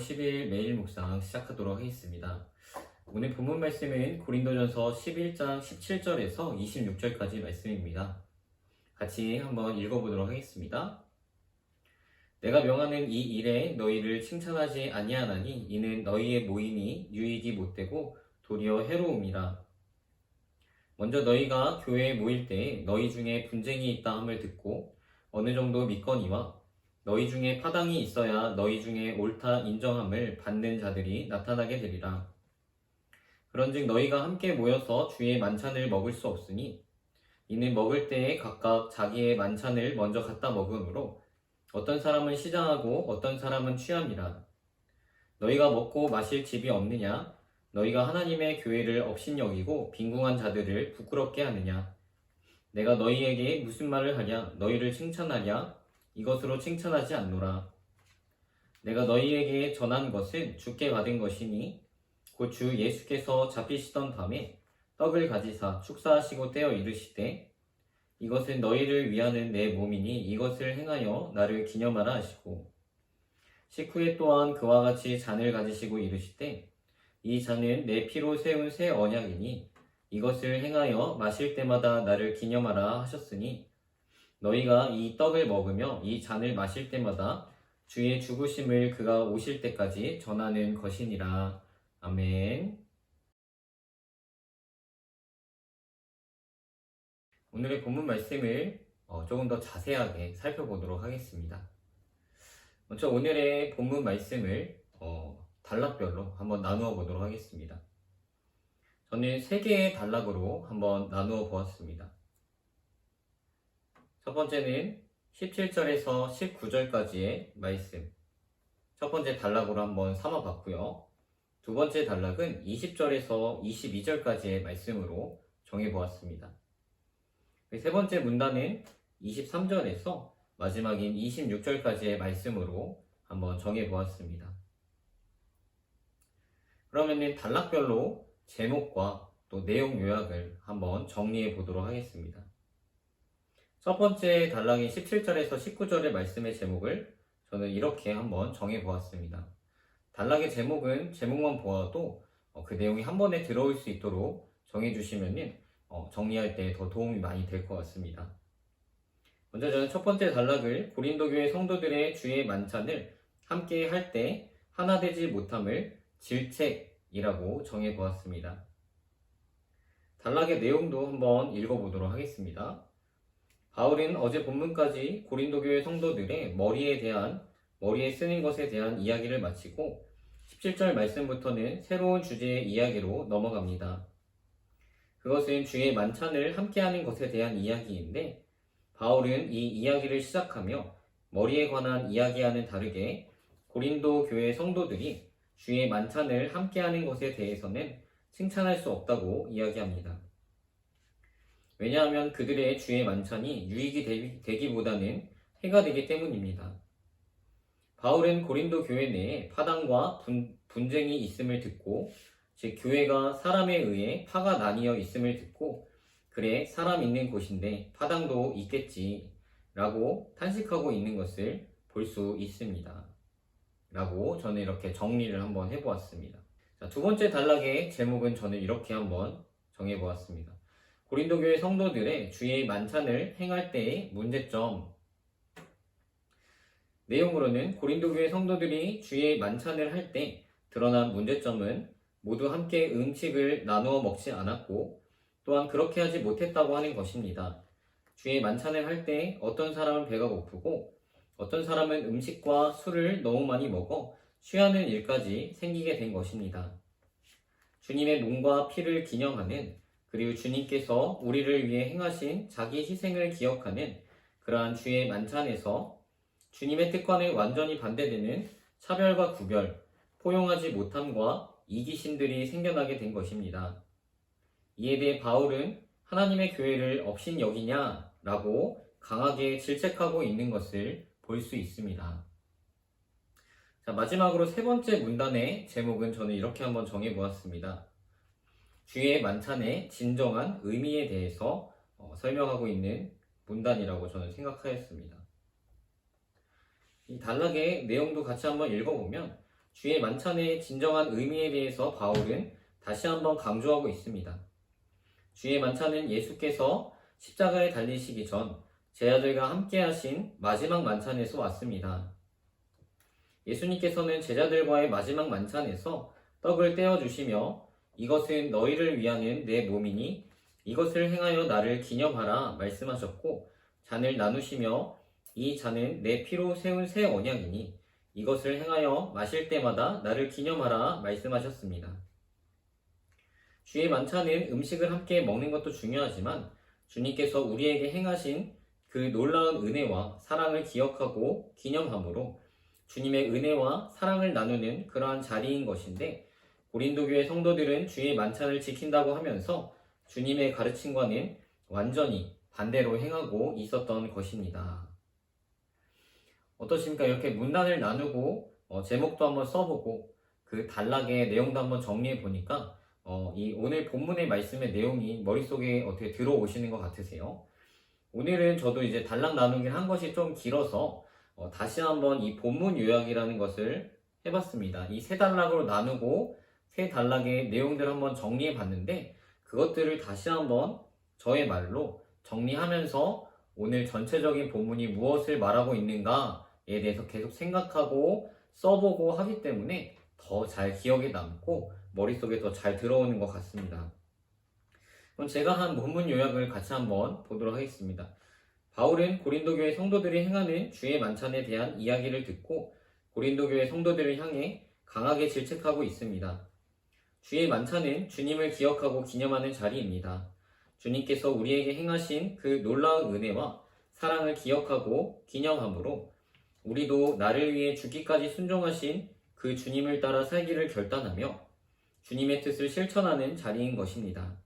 10일 매일 묵상 시작하도록 하겠습니다. 오늘 본문 말씀은 고린도전서 11장 17절에서 26절까지 말씀입니다. 같이 한번 읽어보도록 하겠습니다. 내가 명하는 이 일에 너희를 칭찬하지 아니하나니 이는 너희의 모임이 유익이 못되고 도리어 해로움이라. 먼저 너희가 교회에 모일 때 너희 중에 분쟁이 있다 함을 듣고 어느 정도 믿거니와 너희 중에 파당이 있어야 너희 중에 옳다 인정함을 받는 자들이 나타나게 되리라. 그런즉 너희가 함께 모여서 주의 만찬을 먹을 수 없으니 이는 먹을 때에 각각 자기의 만찬을 먼저 갖다 먹으므로 어떤 사람은 시장하고 어떤 사람은 취함이라. 너희가 먹고 마실 집이 없느냐? 너희가 하나님의 교회를 업신여기고 빈궁한 자들을 부끄럽게 하느냐? 내가 너희에게 무슨 말을 하랴? 너희를 칭찬하랴? 이것으로 칭찬하지 않노라. 내가 너희에게 전한 것은 주께 받은 것이니 곧 주 예수께서 잡히시던 밤에 떡을 가지사 축사하시고 떼어 이르시되 이것은 너희를 위하는 내 몸이니 이것을 행하여 나를 기념하라 하시고 식후에 또한 그와 같이 잔을 가지시고 이르시되 이 잔은 내 피로 세운 새 언약이니 이것을 행하여 마실 때마다 나를 기념하라 하셨으니 너희가 이 떡을 먹으며 이 잔을 마실 때마다 주의 죽으심을 그가 오실 때까지 전하는 것이니라. 아멘. 오늘의 본문 말씀을 조금 더 자세하게 살펴보도록 하겠습니다. 먼저 오늘의 본문 말씀을 단락별로 한번 나누어 보도록 하겠습니다. 저는 3개의 단락으로 한번 나누어 보았습니다. 첫 번째는 17절에서 19절까지의 말씀, 첫 번째 단락으로 한번 삼아봤고요. 두 번째 단락은 20절에서 22절까지의 말씀으로 정해보았습니다. 세 번째 문단은 23절에서 마지막인 26절까지의 말씀으로 한번 정해보았습니다. 그러면 단락별로 제목과 또 내용 요약을 한번 정리해 보도록 하겠습니다. 첫 번째 단락인 17절에서 19절의 말씀의 제목을 저는 이렇게 한번 정해보았습니다. 단락의 제목은 제목만 보아도 그 내용이 한 번에 들어올 수 있도록 정해주시면 정리할 때 더 도움이 많이 될 것 같습니다. 먼저 저는 첫 번째 단락을 고린도 교회 성도들의 주의 만찬을 함께 할 때 하나 되지 못함을 질책이라고 정해보았습니다. 단락의 내용도 한번 읽어보도록 하겠습니다. 바울은 어제 본문까지 고린도 교회 성도들의 머리에 쓰는 것에 대한 이야기를 마치고 17절 말씀부터는 새로운 주제의 이야기로 넘어갑니다. 그것은 주의 만찬을 함께하는 것에 대한 이야기인데 바울은 이 이야기를 시작하며 머리에 관한 이야기와는 다르게 고린도 교회 성도들이 주의 만찬을 함께하는 것에 대해서는 칭찬할 수 없다고 이야기합니다. 왜냐하면 그들의 주의 만찬이 유익이 되기보다는 해가 되기 때문입니다. 바울은 고린도 교회 내에 파당과 분쟁이 있음을 듣고 즉 교회가 사람에 의해 파가 나뉘어 있음을 듣고 그래 사람 있는 곳인데 파당도 있겠지 라고 탄식하고 있는 것을 볼 수 있습니다. 라고 저는 이렇게 정리를 한번 해보았습니다. 두 번째 단락의 제목은 저는 이렇게 한번 정해보았습니다. 고린도 교회 성도들의 주의 만찬을 행할 때의 문제점. 내용으로는 고린도 교회 성도들이 주의 만찬을 할 때 드러난 문제점은 모두 함께 음식을 나누어 먹지 않았고 또한 그렇게 하지 못했다고 하는 것입니다. 주의 만찬을 할 때 어떤 사람은 배가 고프고 어떤 사람은 음식과 술을 너무 많이 먹어 취하는 일까지 생기게 된 것입니다. 주님의 몸과 피를 기념하는 그리고 주님께서 우리를 위해 행하신 자기 희생을 기억하는 그러한 주의 만찬에서 주님의 뜻과는 완전히 반대되는 차별과 구별, 포용하지 못함과 이기심들이 생겨나게 된 것입니다. 이에 대해 바울은 하나님의 교회를 업신여기냐? 라고 강하게 질책하고 있는 것을 볼 수 있습니다. 마지막으로 세 번째 문단의 제목은 저는 이렇게 한번 정해보았습니다. 주의 만찬의 진정한 의미에 대해서 설명하고 있는 문단이라고 저는 생각하였습니다. 이 단락의 내용도 같이 한번 읽어보면 주의 만찬의 진정한 의미에 대해서 바울은 다시 한번 강조하고 있습니다. 주의 만찬은 예수께서 십자가에 달리시기 전 제자들과 함께 하신 마지막 만찬에서 왔습니다. 예수님께서는 제자들과의 마지막 만찬에서 떡을 떼어주시며 이것은 너희를 위하는 내 몸이니 이것을 행하여 나를 기념하라 말씀하셨고, 잔을 나누시며 이 잔은 내 피로 세운 새 언약이니 이것을 행하여 마실 때마다 나를 기념하라 말씀하셨습니다. 주의 만찬은 음식을 함께 먹는 것도 중요하지만 주님께서 우리에게 행하신 그 놀라운 은혜와 사랑을 기억하고 기념함으로 주님의 은혜와 사랑을 나누는 그러한 자리인 것인데, 고린도 교회 성도들은 주의 만찬을 지킨다고 하면서 주님의 가르침과는 완전히 반대로 행하고 있었던 것입니다. 어떠십니까? 이렇게 문단을 나누고 제목도 한번 써보고 그 단락의 내용도 한번 정리해 보니까 이 오늘 본문의 말씀의 내용이 머릿속에 어떻게 들어오시는 것 같으세요? 오늘은 저도 이제 단락 나누기를 한 것이 좀 길어서 다시 한번 이 본문 요약이라는 것을 해봤습니다. 이 세 단락으로 나누고 세 단락의 내용들을 한번 정리해 봤는데, 그것들을 다시 한번 저의 말로 정리하면서 오늘 전체적인 본문이 무엇을 말하고 있는가에 대해서 계속 생각하고 써보고 하기 때문에 더 잘 기억에 남고 머릿속에 더 잘 들어오는 것 같습니다. 그럼 제가 한 본문 요약을 같이 한번 보도록 하겠습니다. 바울은 고린도 교회 성도들이 행하는 주의 만찬에 대한 이야기를 듣고 고린도 교회 성도들을 향해 강하게 질책하고 있습니다. 주의 만찬은 주님을 기억하고 기념하는 자리입니다. 주님께서 우리에게 행하신 그 놀라운 은혜와 사랑을 기억하고 기념함으로 우리도 나를 위해 죽기까지 순종하신 그 주님을 따라 살기를 결단하며 주님의 뜻을 실천하는 자리인 것입니다.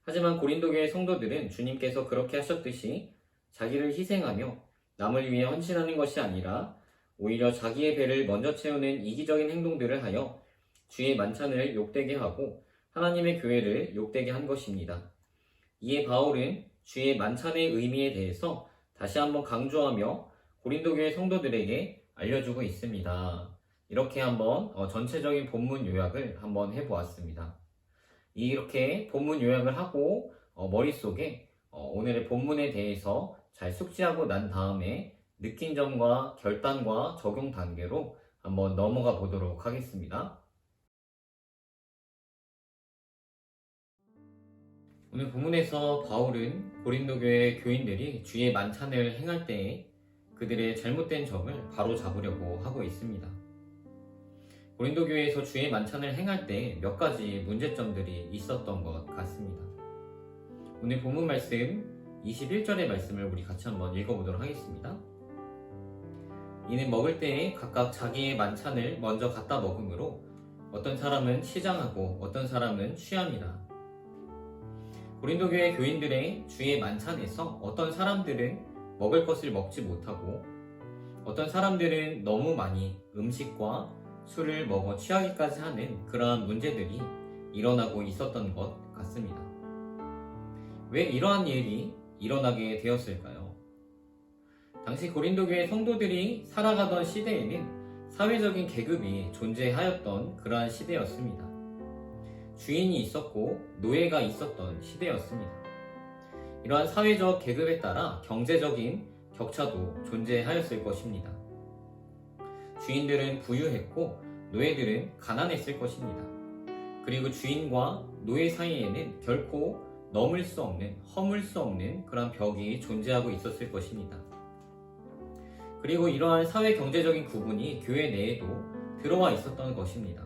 하지만 고린도 교회 성도들은 주님께서 그렇게 하셨듯이 자기를 희생하며 남을 위해 헌신하는 것이 아니라 오히려 자기의 배를 먼저 채우는 이기적인 행동들을 하여 주의 만찬을 욕되게 하고 하나님의 교회를 욕되게 한 것입니다. 이에 바울은 주의 만찬의 의미에 대해서 다시 한번 강조하며 고린도 교회 성도들에게 알려주고 있습니다. 이렇게 한번 전체적인 본문 요약을 한번 해보았습니다. 이렇게 본문 요약을 하고 머릿속에 오늘의 본문에 대해서 잘 숙지하고 난 다음에 느낀 점과 결단과 적용 단계로 한번 넘어가 보도록 하겠습니다. 오늘 본문에서 바울은 고린도 교회 교인들이 주의 만찬을 행할 때에 그들의 잘못된 점을 바로 잡으려고 하고 있습니다. 고린도 교회에서 주의 만찬을 행할 때 몇 가지 문제점들이 있었던 것 같습니다. 오늘 본문 말씀 21절의 말씀을 우리 같이 한번 읽어보도록 하겠습니다. 이는 먹을 때에 각각 자기의 만찬을 먼저 갖다 먹으므로 어떤 사람은 시장하고 어떤 사람은 취함이라. 고린도 교회 교인들의 주의 만찬에서 어떤 사람들은 먹을 것을 먹지 못하고 어떤 사람들은 너무 많이 음식과 술을 먹어 취하기까지 하는 그러한 문제들이 일어나고 있었던 것 같습니다. 왜 이러한 일이 일어나게 되었을까요? 당시 고린도 교회 성도들이 살아가던 시대에는 사회적인 계급이 존재하였던 그러한 시대였습니다. 주인이 있었고 노예가 있었던 시대였습니다. 이러한 사회적 계급에 따라 경제적인 격차도 존재하였을 것입니다. 주인들은 부유했고 노예들은 가난했을 것입니다. 그리고 주인과 노예 사이에는 결코 넘을 수 없는, 허물 수 없는 그런 벽이 존재하고 있었을 것입니다. 그리고 이러한 사회 경제적인 구분이 교회 내에도 들어와 있었던 것입니다.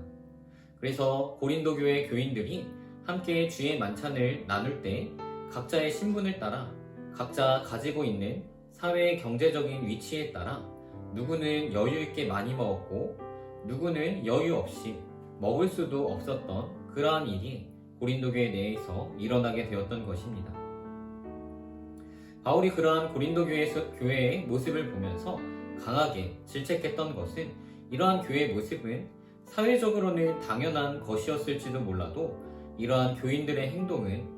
그래서 고린도 교회 교인들이 함께 주의 만찬을 나눌 때 각자의 신분을 따라 각자 가지고 있는 사회 경제적인 위치에 따라 누구는 여유 있게 많이 먹었고 누구는 여유 없이 먹을 수도 없었던 그러한 일이 고린도 교회 내에서 일어나게 되었던 것입니다. 바울이 그러한 고린도 교회의 모습을 보면서 강하게 질책했던 것은 이러한 교회의 모습은 사회적으로는 당연한 것이었을지도 몰라도 이러한 교인들의 행동은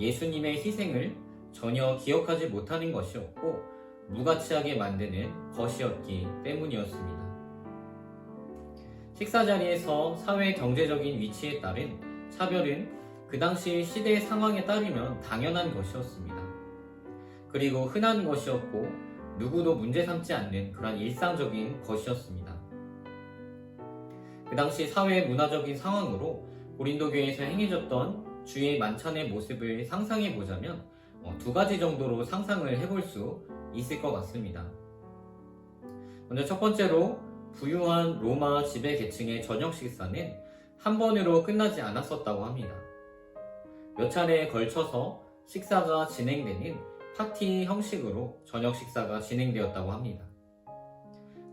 예수님의 희생을 전혀 기억하지 못하는 것이었고 무가치하게 만드는 것이었기 때문이었습니다. 식사 자리에서 사회 경제적인 위치에 따른 차별은 그 당시 시대의 상황에 따르면 당연한 것이었습니다. 그리고 흔한 것이었고 누구도 문제 삼지 않는 그런 일상적인 것이었습니다. 그 당시 사회 문화적인 상황으로 고린도 교회에서 행해졌던 주의 만찬의 모습을 상상해 보자면 두 가지 정도로 상상을 해볼 수 있을 것 같습니다. 먼저 첫 번째로 부유한 로마 지배 계층의 저녁 식사는 한 번으로 끝나지 않았었다고 합니다. 몇 차례에 걸쳐서 식사가 진행되는 파티 형식으로 저녁 식사가 진행되었다고 합니다.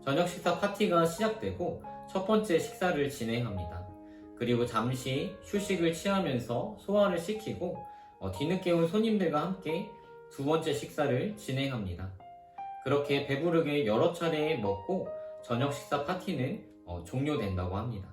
저녁 식사 파티가 시작되고 첫 번째 식사를 진행합니다. 그리고 잠시 휴식을 취하면서 소화를 시키고 뒤늦게 온 손님들과 함께 두 번째 식사를 진행합니다. 그렇게 배부르게 여러 차례 먹고 저녁 식사 파티는 종료된다고 합니다.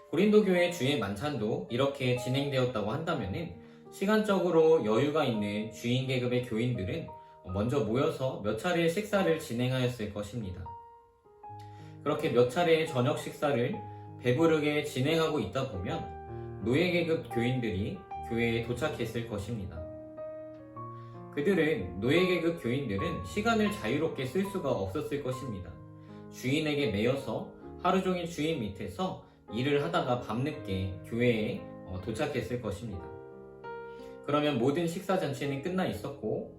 고린도 교회 주의 만찬도 이렇게 진행되었다고 한다면 시간적으로 여유가 있는 주인 계급의 교인들은 먼저 모여서 몇 차례의 식사를 진행하였을 것입니다. 그렇게 몇 차례의 저녁 식사를 배부르게 진행하고 있다 보면 노예 계급 교인들이 교회에 도착했을 것입니다. 그들은 노예 계급 교인들은 시간을 자유롭게 쓸 수가 없었을 것입니다. 주인에게 매여서 하루 종일 주인 밑에서 일을 하다가 밤늦게 교회에 도착했을 것입니다. 그러면 모든 식사 잔치는 끝나 있었고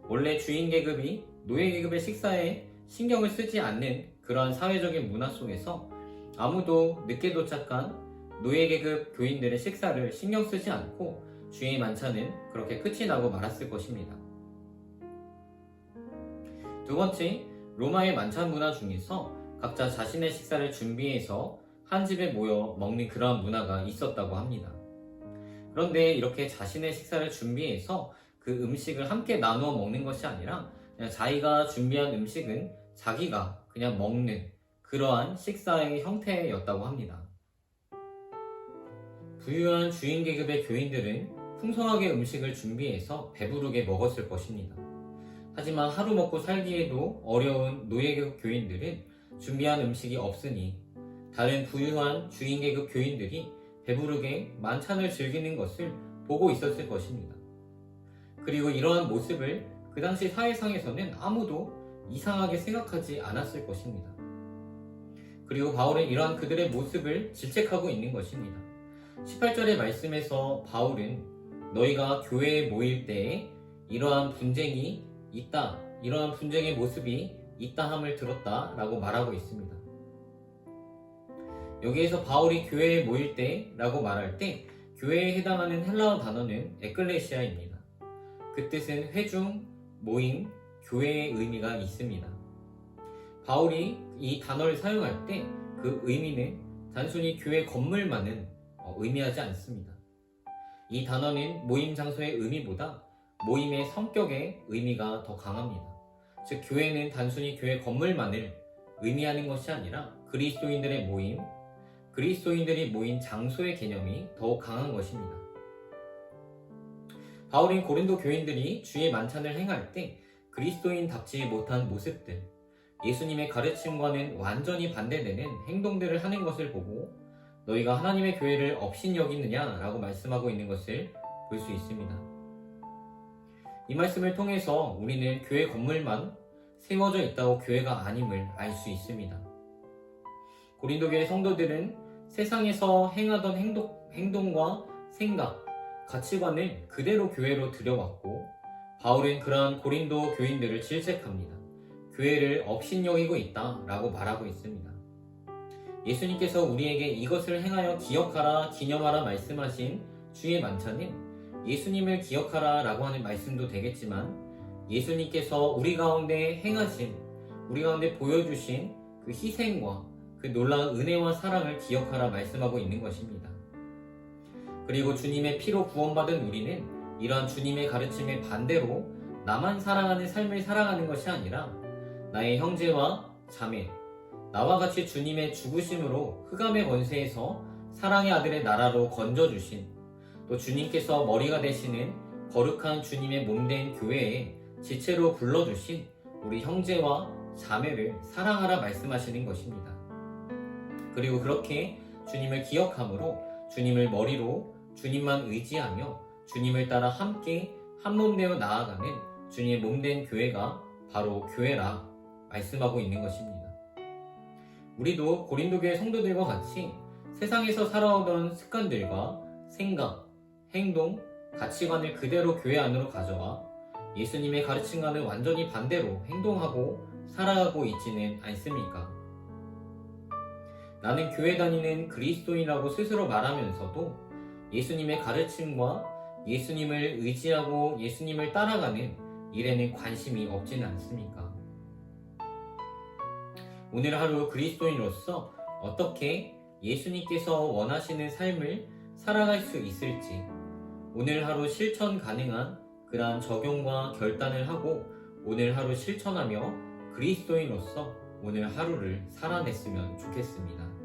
원래 주인 계급이 노예 계급의 식사에 신경을 쓰지 않는 그러한 사회적인 문화 속에서 아무도 늦게 도착한 노예 계급 교인들의 식사를 신경 쓰지 않고 주의 만찬은 그렇게 끝이 나고 말았을 것입니다. 두 번째, 로마의 만찬 문화 중에서 각자 자신의 식사를 준비해서 한 집에 모여 먹는 그러한 문화가 있었다고 합니다. 그런데 이렇게 자신의 식사를 준비해서 그 음식을 함께 나누어 먹는 것이 아니라 그냥 자기가 준비한 음식은 자기가 그냥 먹는 그러한 식사의 형태였다고 합니다. 부유한 주인 계급의 교인들은 풍성하게 음식을 준비해서 배부르게 먹었을 것입니다. 하지만 하루 먹고 살기에도 어려운 노예 계급 교인들은 준비한 음식이 없으니 다른 부유한 주인 계급 교인들이 배부르게 만찬을 즐기는 것을 보고 있었을 것입니다. 그리고 이러한 모습을 그 당시 사회상에서는 아무도 이상하게 생각하지 않았을 것입니다. 그리고 바울은 이러한 그들의 모습을 질책하고 있는 것입니다. 18절의 말씀에서 바울은 너희가 교회에 모일 때에 이러한 분쟁이 있다, 이러한 분쟁의 모습이 있다 함을 들었다 라고 말하고 있습니다. 여기에서 바울이 교회에 모일 때 라고 말할 때 교회에 해당하는 헬라어 단어는 에클레시아입니다. 그 뜻은 회중, 모임, 교회의 의미가 있습니다. 바울이 이 단어를 사용할 때 그 의미는 단순히 교회 건물만은 의미하지 않습니다. 이 단어는 모임 장소의 의미보다 모임의 성격의 의미가 더 강합니다. 즉 교회는 단순히 교회 건물만을 의미하는 것이 아니라 그리스도인들의 모임, 그리스도인들이 모인 장소의 개념이 더욱 강한 것입니다. 바울은 고린도 교인들이 주의 만찬을 행할 때 그리스도인답지 못한 모습들, 예수님의 가르침과는 완전히 반대되는 행동들을 하는 것을 보고 너희가 하나님의 교회를 업신여기느냐 라고 말씀하고 있는 것을 볼 수 있습니다. 이 말씀을 통해서 우리는 교회 건물만 세워져 있다고 교회가 아님을 알 수 있습니다. 고린도 교회 성도들은 세상에서 행하던 행동과 생각, 가치관을 그대로 교회로 들여왔고 바울은 그러한 고린도 교인들을 질책합니다. 교회를 업신여기고 있다 라고 말하고 있습니다. 예수님께서 우리에게 이것을 행하여 기억하라, 기념하라 말씀하신 주의 만찬은 예수님을 기억하라 라고 하는 말씀도 되겠지만 예수님께서 우리 가운데 행하신, 우리 가운데 보여주신 그 희생과 그 놀라운 은혜와 사랑을 기억하라 말씀하고 있는 것입니다. 그리고 주님의 피로 구원받은 우리는 이러한 주님의 가르침에 반대로 나만 사랑하는 삶을 살아가는 것이 아니라 나의 형제와 자매, 나와 같이 주님의 죽으심으로 흑암의 권세에서 사랑의 아들의 나라로 건져주신 또 주님께서 머리가 되시는 거룩한 주님의 몸된 교회에 지체로 불러주신 우리 형제와 자매를 사랑하라 말씀하시는 것입니다. 그리고 그렇게 주님을 기억함으로 주님을 머리로 주님만 의지하며 주님을 따라 함께 한몸 되어 나아가는 주님의 몸된 교회가 바로 교회라 말씀하고 있는 것입니다. 우리도 고린도 교회 성도들과 같이 세상에서 살아오던 습관들과 생각, 행동, 가치관을 그대로 교회 안으로 가져와 예수님의 가르침과는 완전히 반대로 행동하고 살아가고 있지는 않습니까? 나는 교회 다니는 그리스도인이라고 스스로 말하면서도 예수님의 가르침과 예수님을 의지하고 예수님을 따라가는 일에는 관심이 없지는 않습니까? 오늘 하루 그리스도인으로서 어떻게 예수님께서 원하시는 삶을 살아갈 수 있을지 오늘 하루 실천 가능한 그러한 적용과 결단을 하고 오늘 하루 실천하며 그리스도인으로서 오늘 하루를 살아냈으면 좋겠습니다.